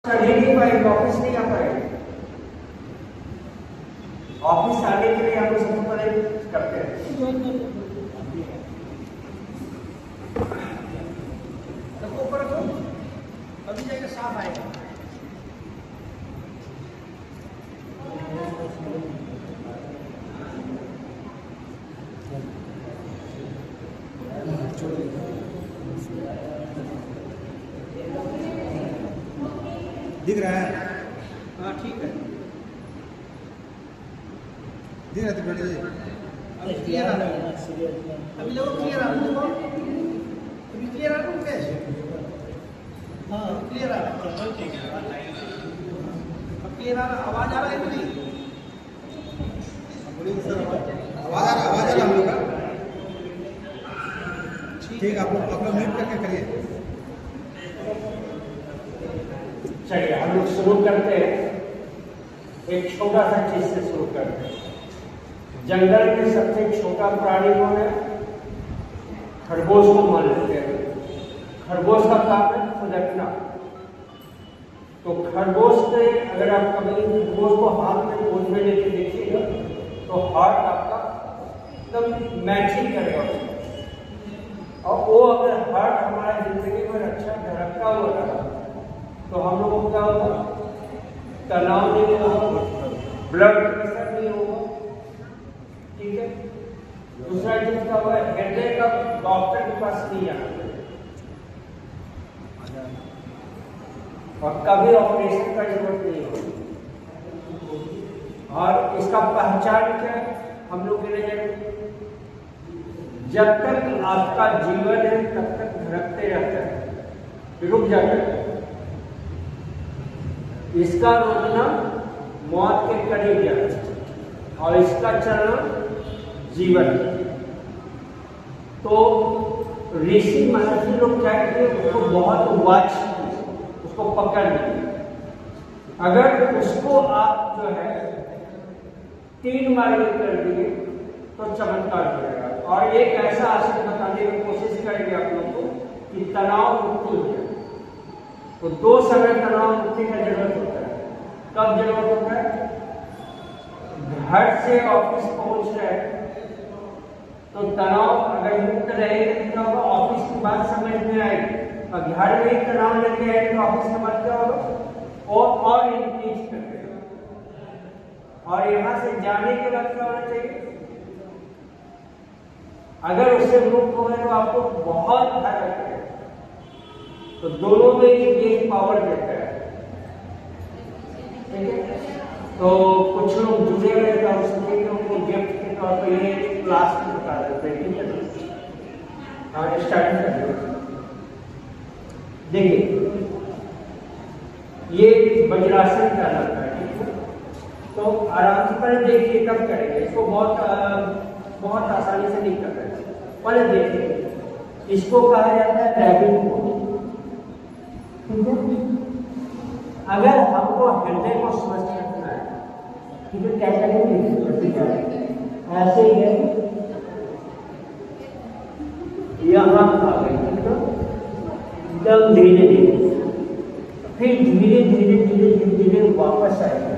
पढ़ नहीं पाएंगे, ऑफिस नहीं आ पाएंगे। ऑफिस आने के लिए हम लोग सबसे पहले करते हैं ऊपर रखो, अभी जाएगा साफ आएगा। दिख रहा है? हाँ ठीक है, दिख रहा है बेटा जी? अभी क्लियर आ रहा है, अभी देखो क्लियर आ रहा है, देखो अभी क्लियर आ रहा है कैसे? हाँ क्लियर आ रहा है, ठीक है, अब क्लियर आ रहा, आवाज आ रहा है कि नहीं? आवाज आ रहा हम लोग का? ठीक, आप लोग म्यूट करके करिए। चलिए हम लोग शुरू करते हैं, एक छोटा सा चीज से शुरू करते हैं। जंगल में सबसे छोटा प्राणी कौन है? खरगोश को मान लेते हैं। खरगोश का काम है फुदकना। तो खरगोश के अगर आप कभी खरगोश को हाथ में गोद में लेके देखिएगा तो हार्ट आपका एकदम मैचिंग करेगा उसमें। और वो अगर हार्ट हमारा जिंदगी में अच्छा धड़कता हुआ रहा तो हम लोगों को क्या होगा? तनाव नहीं होगा, ब्लड प्रेशर नहीं होगा, ठीक है। दूसरा चीज क्या हुआ? हृदय का डॉक्टर के पास नहीं आना चाहिए और कभी ऑपरेशन का जरूरत नहीं होगी। और इसका पहचान क्या है हम लोग के लिए? जब तक आपका जीवन है तब तक धड़कते रहता है, रुक जाता है। इसका रुकना मौत के करीब जाता है और इसका चलना जीवन। तो ऋषि महर्षि लोग क्या किए? उसको बहुत वॉच, उसको पकड़ लिए। अगर उसको आप जो है 3 बार कर दिए तो चमत्कार करेगा। और एक ऐसा आसन बताने की कोशिश करेंगे आप लोगों को कि तनाव मुक्ति हो जाए। तो 2 समय तनाव मुक्ति का जरूरत होता है। कब जरूरत होता है? घर से ऑफिस पहुंच रहे तो तनाव अगर मुक्त रहेगा क्या होगा? ऑफिस की बात समझ में आएगी। और घर में ही तनाव लेके आएंगे तो ऑफिस का बात क्या होगा? और इंक्रीज कर देगा। और यहां से जाने के बाद क्या होना चाहिए? अगर उससे मुक्त हो गए तो आपको बहुत फर्क है। तो दोनों में ये पावर देता है, ठीक है। तो कुछ लोग जुड़े हुए थे उसके उनको गिफ्ट के तौर पर ये क्लास में बता देते हैं, ठीक है। और स्टार्ट कर देखिए, ये वज्रासन कहलाता है, ठीक है। तो आराम से पहले देखिए कब करेंगे इसको। बहुत आसानी से नहीं कर रहे, पहले देखिए। इसको कहा जाता है रैबिट पोज, ठीक है। अगर हमको हृदय को स्वस्थ रखना है, ठीक है, क्या करेंगे? ऐसे ही है, यहाँ आ गए, ठीक है। एकदम धीरे धीरे, फिर धीरे धीरे धीरे धीरे धीरे वापस आएगा।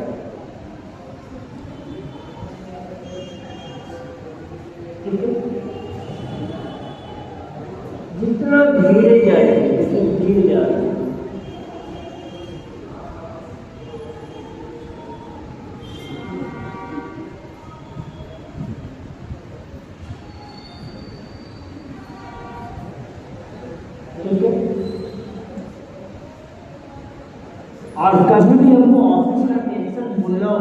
ठीक है, जितना धीरे जाएंगे उतना धीरे जाएंगे। ठीक है। और कभी भी हमको ऑफिस का टेंशन भूलना हो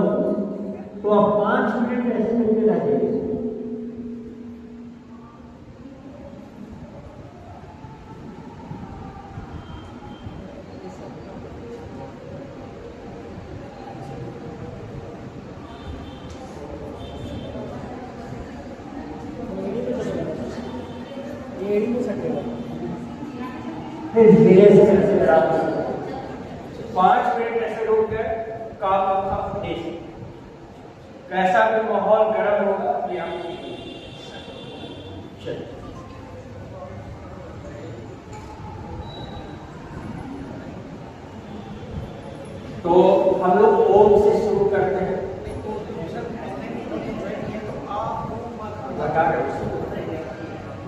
तो आप 5 मिनट ऐसे करके रहिए। फिर धीरे से 5 मिनट ऐसे रुक गए, काम आपका फिनिश। कैसा भी माहौल गर्म होगा ये आप चलिए। तो हम लोग ओम से शुरू करते हैं।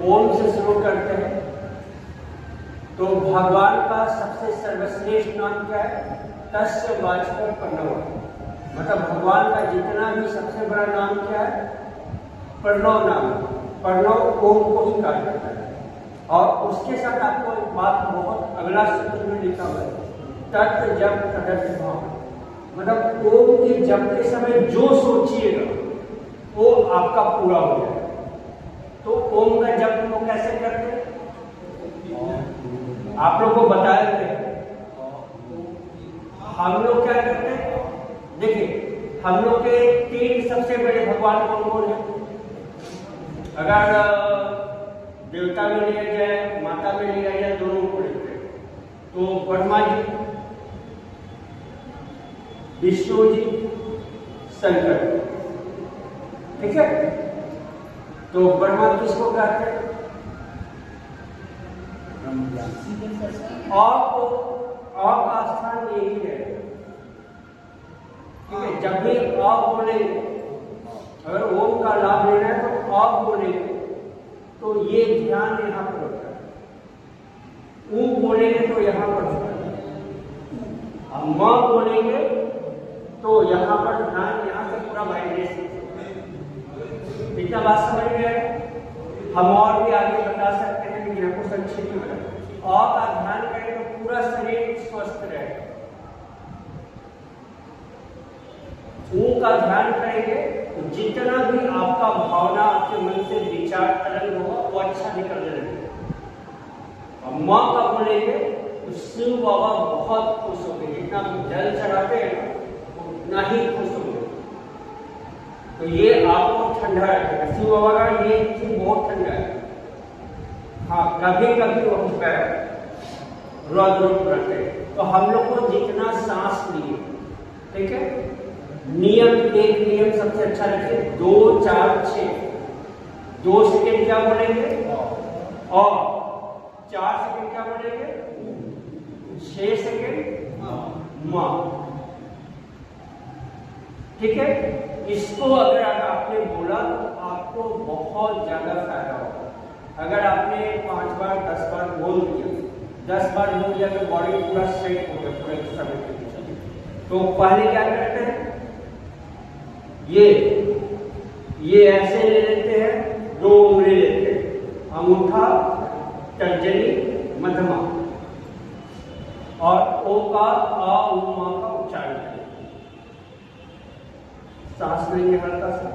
ओम से शुरू करते हैं। तो भगवान का सबसे सर्वश्रेष्ठ नाम क्या है? तस्य वाचक् प्रणव। मतलब भगवान का जितना भी सबसे बड़ा नाम क्या है? प्रणव नाम। प्रणव ओम को ही कहा जाता है। और उसके साथ आपको एक बात बहुत अगला सूत्र में लिखा हुआ है, तत् जप तदर्थ भाव। मतलब ओम के जप के समय जो सोचिएगा वो आपका पूरा हो जाएगा। तो ओम का जप हम लोग कैसे करते हैं? आप लोग को बताए थे। हम लोग क्या करते हैं? देखिए, हम लोग के 3 सबसे बड़े भगवान कौन कौन है? अगर देवता में लिया जाए, माता में लिया जाए, दोनों को लेते हैं तो ब्रह्मा जी, विष्णु जी, शंकर। ठीक है? तो ब्रह्मा किसको कहते हैं? और का स्थान यही है। ठीक है? जब भी अ बोलेंगे, अगर ओम का लाभ लेना है तो अ बोलेंगे तो ये ध्यान यहाँ पर होता है। ऊ बोलेंगे तो यहाँ पर होता है। म बोलेंगे तो यहाँ पर ध्यान, यहाँ से पूरा वाइब्रेशन। इतना बात समझ में आए? हम और भी आगे बता सकते हैं, लेकिन आपको संक्षिप्त में अ का ध्यान करें तो पूरा शरीर स्वस्थ रहेगा। ऊ का ध्यान करेंगे तो जितना भी आपका भावना आपके मन से विचार तरंग होगा वो अच्छा निकलने लगेगा। और माँ का बोलेंगे तो शिव बाबा बहुत खुश होंगे। जितना हम जल चढ़ाते हैं उतना ही खुश होंगे। तो ये आपको ठंडा रखेगा। शिव बाबा का ये चीज बहुत ठंडा है। हाँ, कभी कभी वो रोज रहते हैं। तो हम लोग को जितना सांस लिए, ठीक है, नियम, एक नियम सबसे अच्छा रखिए, 2 4 6। 2 सेकेंड क्या बोलेंगे? और 4 सेकेंड क्या बोलेंगे? 6 सेकेंड मां। ठीक है? इसको अगर आपने बोला तो आपको बहुत ज्यादा फायदा होगा। अगर आपने 5 बार 10 बार बोल दिया, 10 बार बोल दिया तो बॉडी पूरा सेट हो गया पूरे समय के पीछे। तो पहले क्या करते हैं? ये ऐसे ले लेते हैं, 2 उंगली लेते हैं, अंगूठा, तर्जनी, मध्यमा, और ओ का आ उ मा का उच्चारण करें। सांस लेंगे हल्का सा।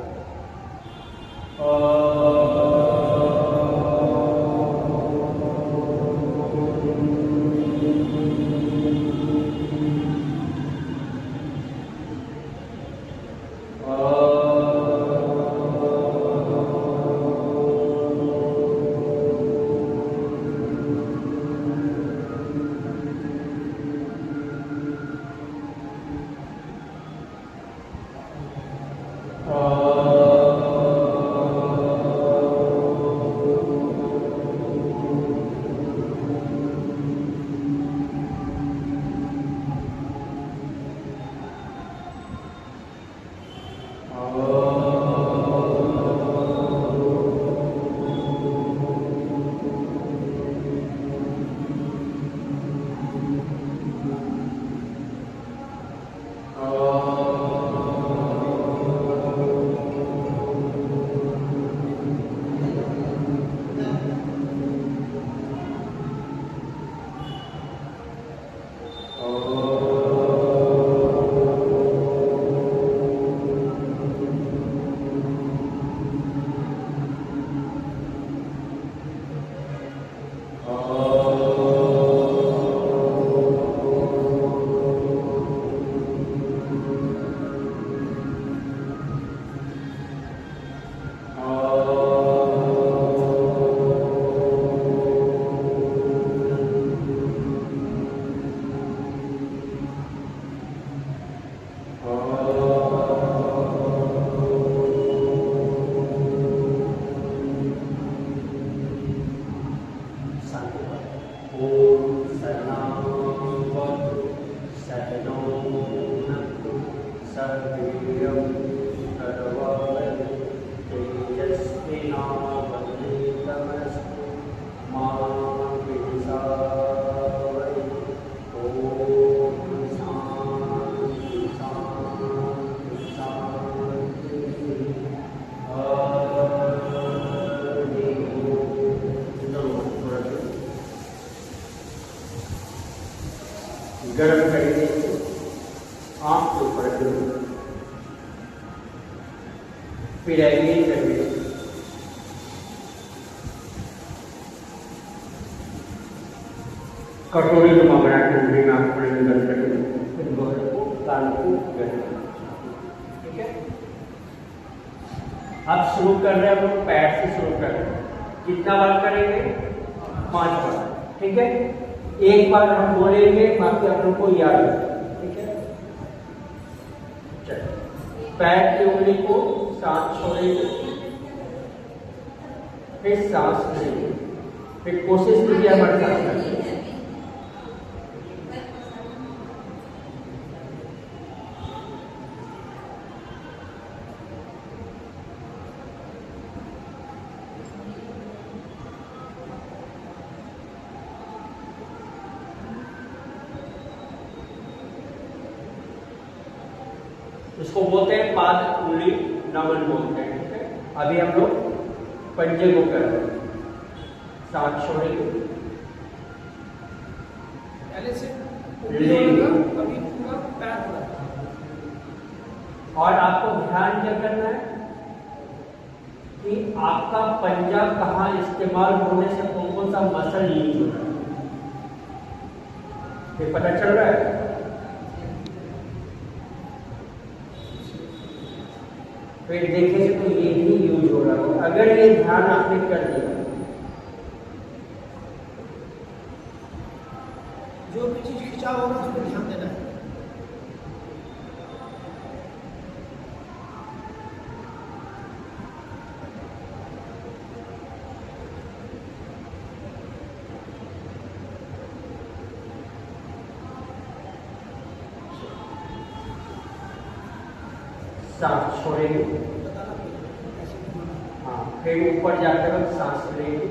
वीर्यं करवावहै तेजस्विनावधीतमस्तु मा विद्विषावहै। ओम शांति शांति शांति। हरि ओम। गर्म करेंगे आंख के ऊपर जरूर, फिर एंगेज करेंगे। कटोरी को बना के उंगली में आंख पड़े गर्म करेंगे, फिर गोल को कान को गर्म करेंगे। ठीक है, अब शुरू कर रहे हैं हम लोग पैर से शुरू कर रहे हैं। कितना बार करेंगे? 5 बार। ठीक है, एक बार हम बोलेंगे, बाकी आप लोग को याद है। ठीक है, चलिए पैर की उंगली को सांस छोड़ेंगे, फिर सांस लेंगे, फिर कोशिश कीजिए हमारे साथ करने। इसको बोलते हैं पाद उंगली नमन बोलते हैं। ठीक है, अभी हम लोग पंजे को कर रहे हैं। सांस छोड़ेंगे, पहले से लेंगे, अभी पूरा पैर हो रहा है। और आपको ध्यान क्या करना है कि आपका पंजा कहाँ इस्तेमाल होने से कौन कौन सा मसल यूज हो रहा है, ये पता चल रहा है। फिर देखेंगे तो ये भी यूज हो रहा होगा। अगर ये ध्यान आपने कर दिया, जो भी चीज खिंचाव होगा उस पर ध्यान देना है। सांस छोड़ेंगे, हाँ, फिर ऊपर जाते वक्त सांस लेंगे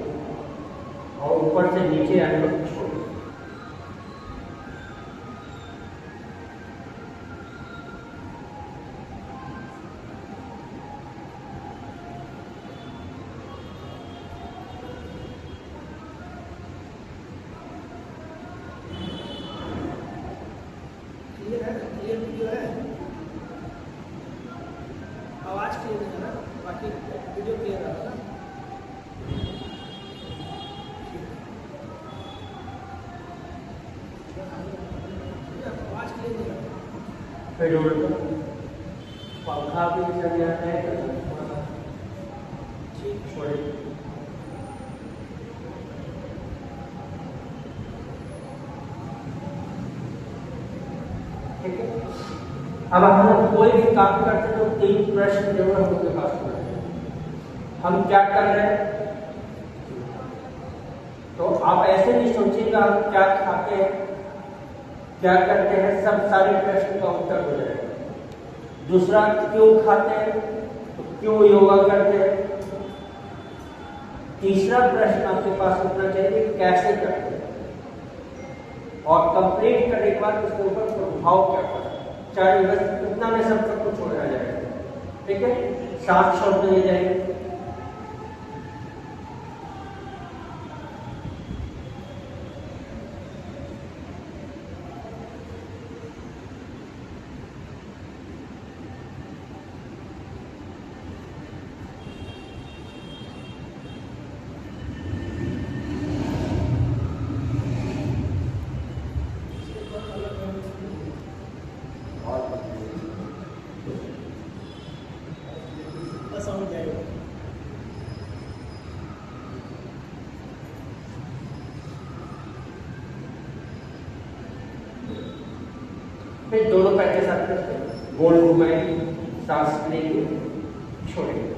और ऊपर से नीचे आने वक्त छोड़ेंगे। क्लियर है, क्लियर वीडियो है, आवाज क्लियर है ना, बाकी वीडियो क्लियर है ना। आवाज क्लियर नहीं है। फिर उल्टा पंखा भी चल जाता है, ठीक छोड़ेंगे। ठीक है, अब हम लोग कोई भी काम करते हैं तो 3 प्रश्न जरूर हम लोग के पास होना चाहिए। हम क्या कर रहे हैं, तो आप ऐसे नहीं सोचिएगा हम क्या खाते हैं, क्या करते हैं, सब सारे प्रश्न का उत्तर हो जाएगा। दूसरा, क्यों खाते हैं, तो क्यों योगा करते हैं। तीसरा प्रश्न आपके पास उठना चाहिए, कैसे करते हैं, और कंप्लीट करने के बाद उसके ऊपर प्रभाव क्या पड़ा। चाहे बस इतना में सब कुछ छोड़ा जाएगा। ठीक है, 7 शब्द ले जाएंगे। समझ जाएगा। फिर दोनों पैर के साथ करते हैं, गोल घुमाएंगे, सांस लेंगे, छोड़ेंगे।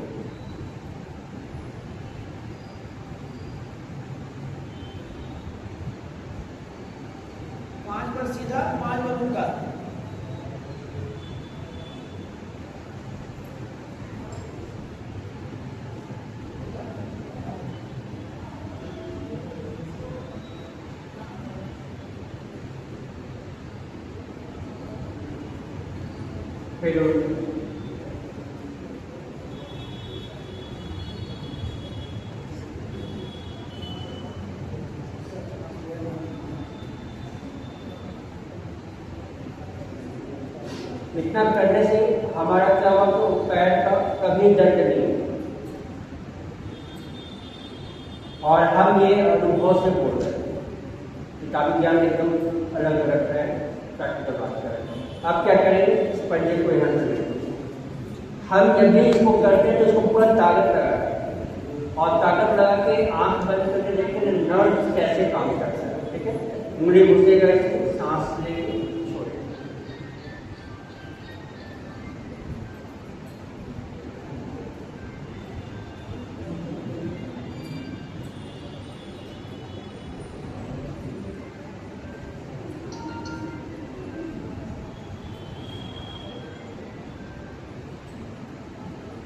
5 बार सीधा, 5 बार उल्टा। फिर इतना करने से हमारा क्या हुआ तो पैर का कभी दर्द नहीं होगा। और हम ये अनुभव से बोल रहे हैं, किताबी ज्ञान एकदम अलग अलग है, प्रैक्टिकल बात कर रहे हैं। आप क्या करेंगे, इस पंजे को यहाँ से हम जब भी इसको करते हैं तो इसको पूरा ताकत लगाएं और ताकत लगा के आंख बंद करके देखें नर्व कैसे काम करता है। ठीक है, उंगली घुसेगा, इसको सांस ले छोड़े।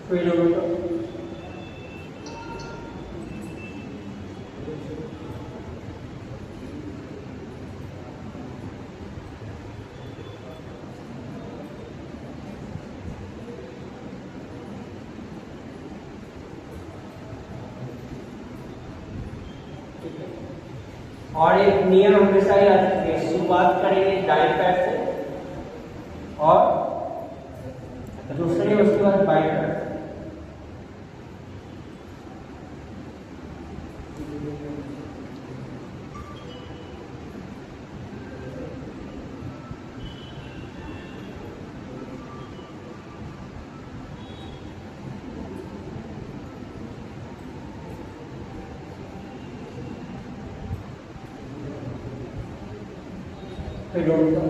फिर और एक नियम हमेशा याद रखिए, शुरुआत करेंगे दाएं पैर से और दूसरे उसके बाद बाएं पैर से। फिर उल्टा,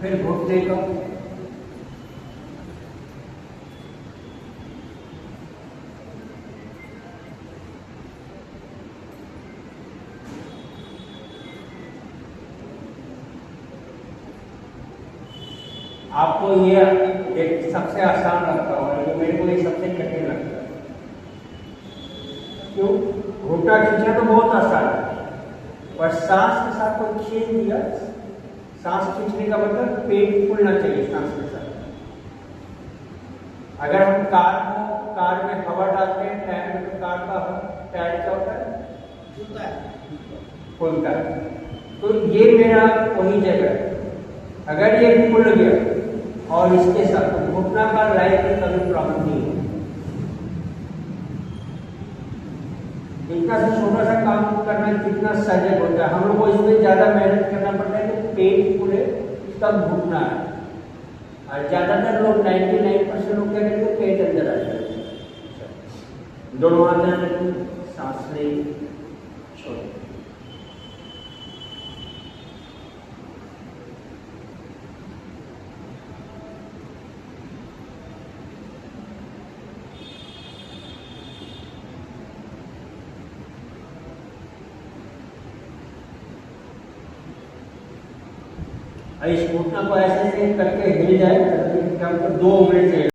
फिर घुटने का, आपको ये एक सबसे आसान लगता होगा, लेकिन मेरे को ये सबसे कठिन लगता है। क्यों? घुटना खींचना तो बहुत आसान है, पर सांस के साथ कोई खींच दिया, सांस खींचने का मतलब पेट फूलना चाहिए सांस के साथ। अगर हम कार में हवा डालते हैं टायर में, तो कार का टायर क्या होता है, फूलता है। तो ये मेरा वही जगह है, अगर ये फूल गया और इसके साथ तो घुटना का लाइफ में कभी प्रॉब्लम नहीं है। जितना से छोटा सा काम करना जितना सहज होता है, हम लोग को इसमें ज्यादा मेहनत करना पड़ता है कि पेट फूले तब घुटना है। और ज्यादातर लोग 99% लोग क्या करते हैं, पेट अंदर आ जाते हैं। दोनों हाथ रखें, सांस ले छोड़े। इस घुटना को ऐसे करके हिल जाए, 2 मिनट से